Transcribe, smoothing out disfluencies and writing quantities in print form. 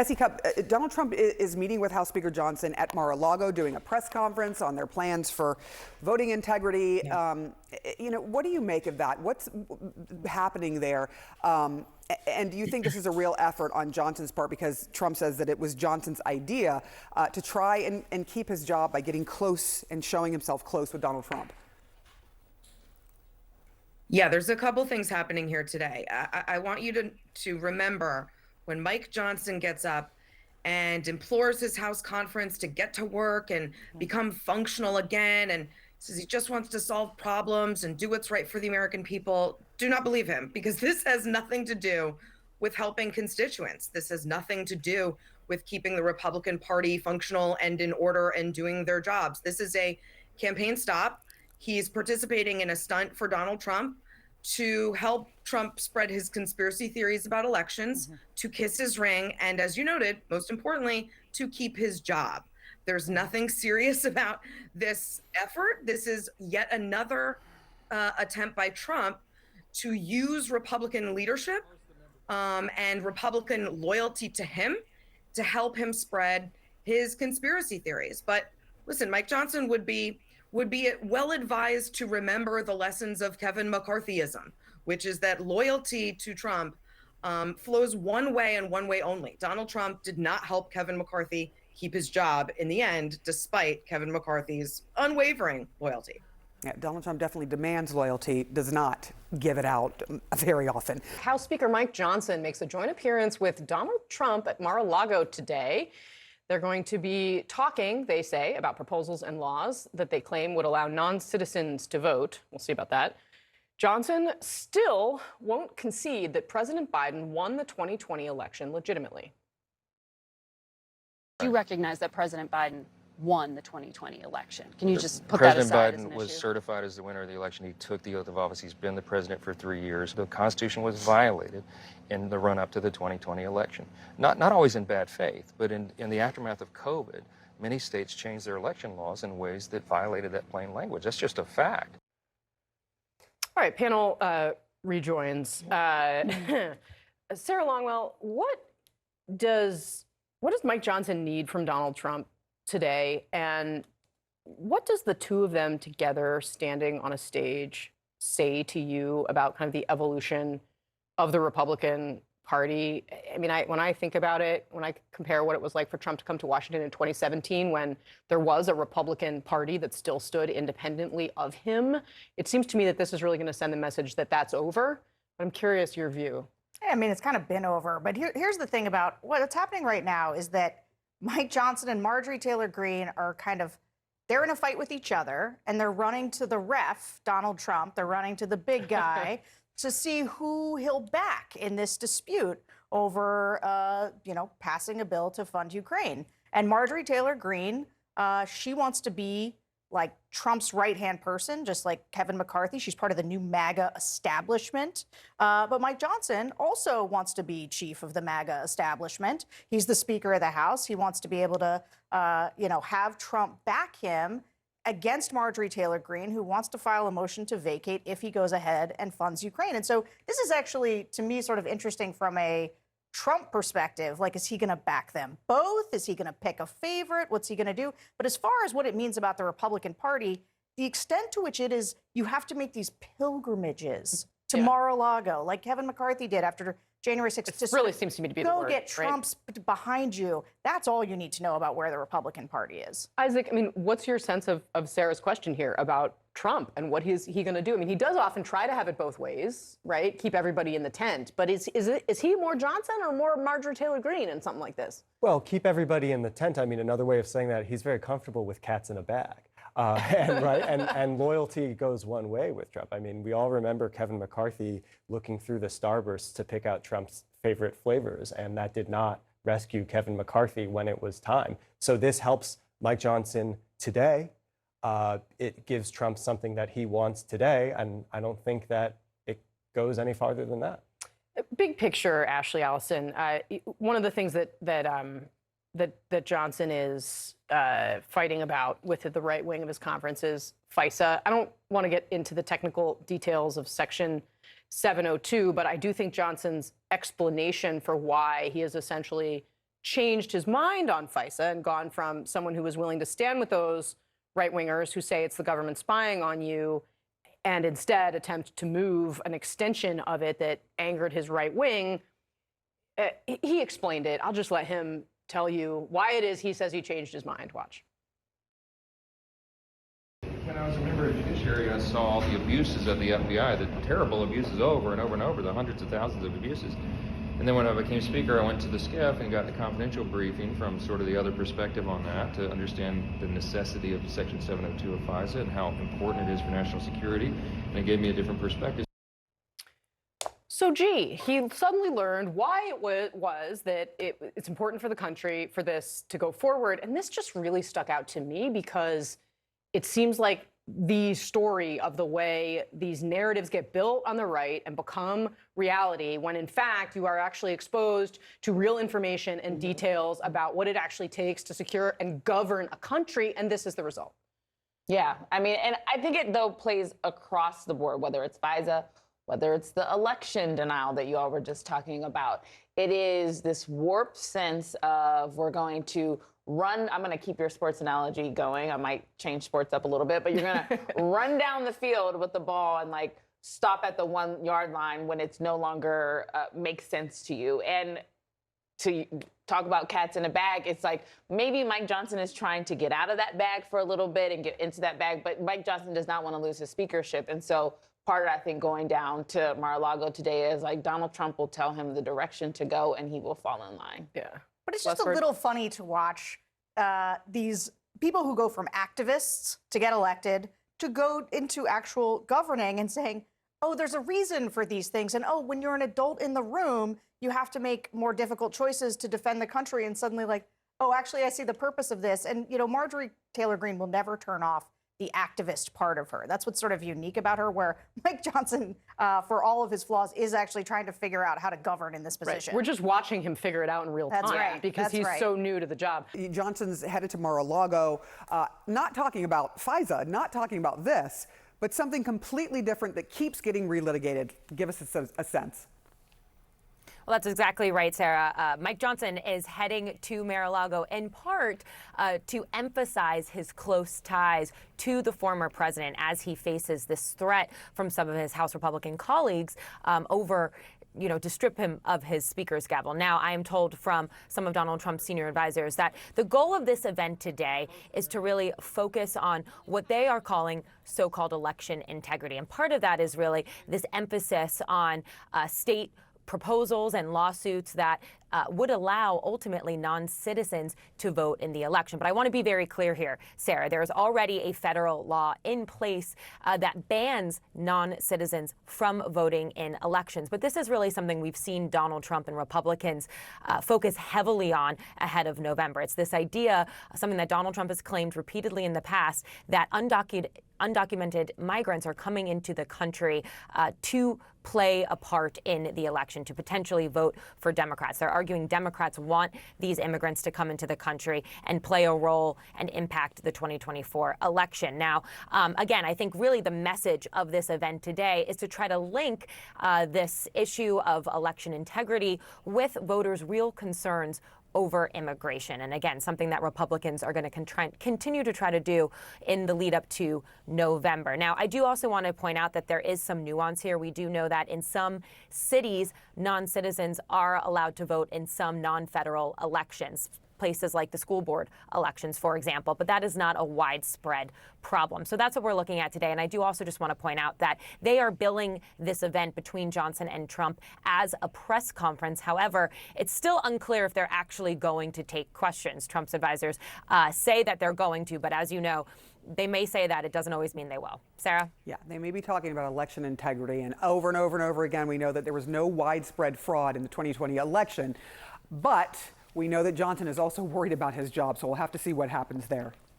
S.E. Cupp, Donald Trump is meeting with House Speaker Johnson at Mar-a-Lago, doing a press conference on their plans for voting integrity. Yeah. What do you make of that? What's happening there? And do you think this is a real effort on Johnson's part, because Trump says that it was Johnson's idea to try and keep his job by getting close and showing himself close with Donald Trump? Yeah, there's a couple things happening here today. I want you to remember when Mike Johnson gets up and implores his House conference to get to work and become functional again, and says he just wants to solve problems and do what's right for the American people. Do not believe him, because this has nothing to do with helping constituents. This has nothing to do with keeping the Republican Party functional and in order and doing their jobs. This is a campaign stop. He's participating in a stunt for Donald Trump to help Trump spread his conspiracy theories about elections, to kiss his ring, and as you noted, most importantly, to keep his job. There's nothing serious about this effort. This is yet another attempt by Trump to use Republican leadership and Republican loyalty to him to help him spread his conspiracy theories. But listen, Mike Johnson would be well advised to remember the lessons of Kevin McCarthyism, which is that loyalty to Trump flows one way and one way only. Donald Trump did not help Kevin McCarthy keep his job in the end, despite Kevin McCarthy's unwavering loyalty. Yeah, Donald Trump definitely demands loyalty, does not give it out very often. House Speaker Mike Johnson makes a joint appearance with Donald Trump at Mar-a-Lago today. They're going to be talking, they say, about proposals and laws that they claim would allow non-citizens to vote. We'll see about that. Johnson still won't concede that President Biden won the 2020 election legitimately. Do you recognize that President Biden won the 2020 election? Can you just put that aside as an issue? President Biden was certified as the winner of the election. He took the oath of office. He's been the president for 3 years. The Constitution was violated in the run-up to the 2020 election. Not always in bad faith, but in the aftermath of COVID, many states changed their election laws in ways that violated that plain language. That's just a fact. All right, panel rejoins. Sarah Longwell, what does Mike Johnson need from Donald Trump today, and what does the two of them together standing on a stage say to you about kind of the evolution of the Republican Party? I mean, when I think about it, when I compare what it was like for Trump to come to Washington in 2017, when there was a Republican Party that still stood independently of him, it seems to me that this is really going to send the message that that's over. But I'm curious your view. I mean, it's kind of been over. But here's the thing about what's happening right now is that Mike Johnson and Marjorie Taylor Greene are they're in a fight with each other, and they're running to the ref, Donald Trump. They're running to the big guy to see who he'll back in this dispute over, passing a bill to fund Ukraine. And Marjorie Taylor Greene, she wants to be like Trump's right-hand person, just like Kevin McCarthy. She's part of the new MAGA establishment. But Mike Johnson also wants to be chief of the MAGA establishment. He's the Speaker of the House. He wants to be able to, have Trump back him against Marjorie Taylor Greene, who wants to file a motion to vacate if he goes ahead and funds Ukraine. And so this is actually, to me, sort of interesting from a Trump perspective. Like, is he going to back them both? Is he going to pick a favorite? What's he going to do? But as far as what it means about the Republican Party, the extent to which it is, you have to make these pilgrimages to Mar-a-Lago, like Kevin McCarthy did after January 6th. It really seems to me to be the word. Go get Trump's behind you. That's all you need to know about where the Republican Party is. Isaac, I mean, what's your sense of Sarah's question here about Trump and what is he going to do? I mean, he does often try to have it both ways, right? Keep everybody in the tent. But is he more Johnson or more Marjorie Taylor Greene in something like this? Well, keep everybody in the tent. I mean, another way of saying that, he's very comfortable with cats in a bag. And loyalty goes one way with Trump. I mean, we all remember Kevin McCarthy looking through the Starburst to pick out Trump's favorite flavors, and that did not rescue Kevin McCarthy when it was time. So this helps Mike Johnson today. It gives Trump something that he wants today, and I don't think that it goes any farther than that. Big picture, Ashley Allison. One of the things that Johnson is fighting about with the right wing of his conference is FISA. I don't want to get into the technical details of Section 702, but I do think Johnson's explanation for why he is essentially changed his mind on FISA and gone from someone who was willing to stand with those right-wingers who say it's the government spying on you and instead attempt to move an extension of it that angered his right wing. He explained it. I'll just let him tell you why it is he says he changed his mind. Watch. When I was a member of the judiciary, I saw all the abuses of the FBI, the terrible abuses over and over and over, the hundreds of thousands of abuses. And then when I became speaker, I went to the SCIF and got the confidential briefing from sort of the other perspective on that to understand the necessity of Section 702 of FISA and how important it is for national security. And it gave me a different perspective. So, gee, he suddenly learned why it was that it's important for the country for this to go forward. And this just really stuck out to me because it seems like the story of the way these narratives get built on the right and become reality when in fact you are actually exposed to real information and details about what it actually takes to secure and govern a country, and this is the result. Yeah, I mean, and I think it though plays across the board, whether it's FISA, whether it's the election denial that you all were just talking about. It is this warped sense of we're going to run, I'm going to keep your sports analogy going. I might change sports up a little bit, but you're going to run down the field with the ball and like stop at the 1 yard line when it's no longer makes sense to you. And to talk about cats in a bag, it's like maybe Mike Johnson is trying to get out of that bag for a little bit and get into that bag, but Mike Johnson does not want to lose his speakership. And so part of, I think, going down to Mar-a-Lago today is like Donald Trump will tell him the direction to go and he will fall in line. Yeah. But it's just a little funny to watch these people who go from activists to get elected to go into actual governing and saying, oh, there's a reason for these things. And, oh, when you're an adult in the room, you have to make more difficult choices to defend the country. And suddenly like, oh, actually, I see the purpose of this. And, you know, Marjorie Taylor Greene will never turn off the activist part of her. That's what's sort of unique about her, where Mike Johnson, for all of his flaws, is actually trying to figure out how to govern in this position. Right. We're just watching him figure it out in real time right. because he's so new to the job. Johnson's headed to Mar-a-Lago, not talking about FISA, not talking about this, but something completely different that keeps getting relitigated. Give us a sense. Well, that's exactly right, Sarah. Mike Johnson is heading to Mar-a-Lago in part to emphasize his close ties to the former president as he faces this threat from some of his House Republican colleagues to strip him of his speaker's gavel. Now, I am told from some of Donald Trump's senior advisors that the goal of this event today is to really focus on what they are calling so-called election integrity. And part of that is really this emphasis on state proposals and lawsuits that would allow ultimately non-citizens to vote in the election. But I want to be very clear here, Sarah. There is already a federal law in place that bans non-citizens from voting in elections. But this is really something we've seen Donald Trump and Republicans focus heavily on ahead of November. It's this idea, something that Donald Trump has claimed repeatedly in the past, that undocumented migrants are coming into the country to play a part in the election, to potentially vote for Democrats. They're arguing Democrats want these immigrants to come into the country and play a role and impact the 2024 election. Now, again, I think really the message of this event today is to try to link this issue of election integrity with voters' real concerns over immigration. And again, something that Republicans are going to continue to try to do in the lead up to November. Now, I do also want to point out that there is some nuance here. We do know that in some cities, non-citizens are allowed to vote in some non-federal elections, places like the school board elections, for example, but that is not a widespread problem. So that's what we're looking at today. And I do also just want to point out that they are billing this event between Johnson and Trump as a press conference. However, it's still unclear if they're actually going to take questions. Trump's advisors say that they're going to, but as you know, they may say that. It doesn't always mean they will. Sarah? Yeah, they may be talking about election integrity. And over and over and over again, we know that there was no widespread fraud in the 2020 election. But we know that Johnson is also worried about his job, so we'll have to see what happens there.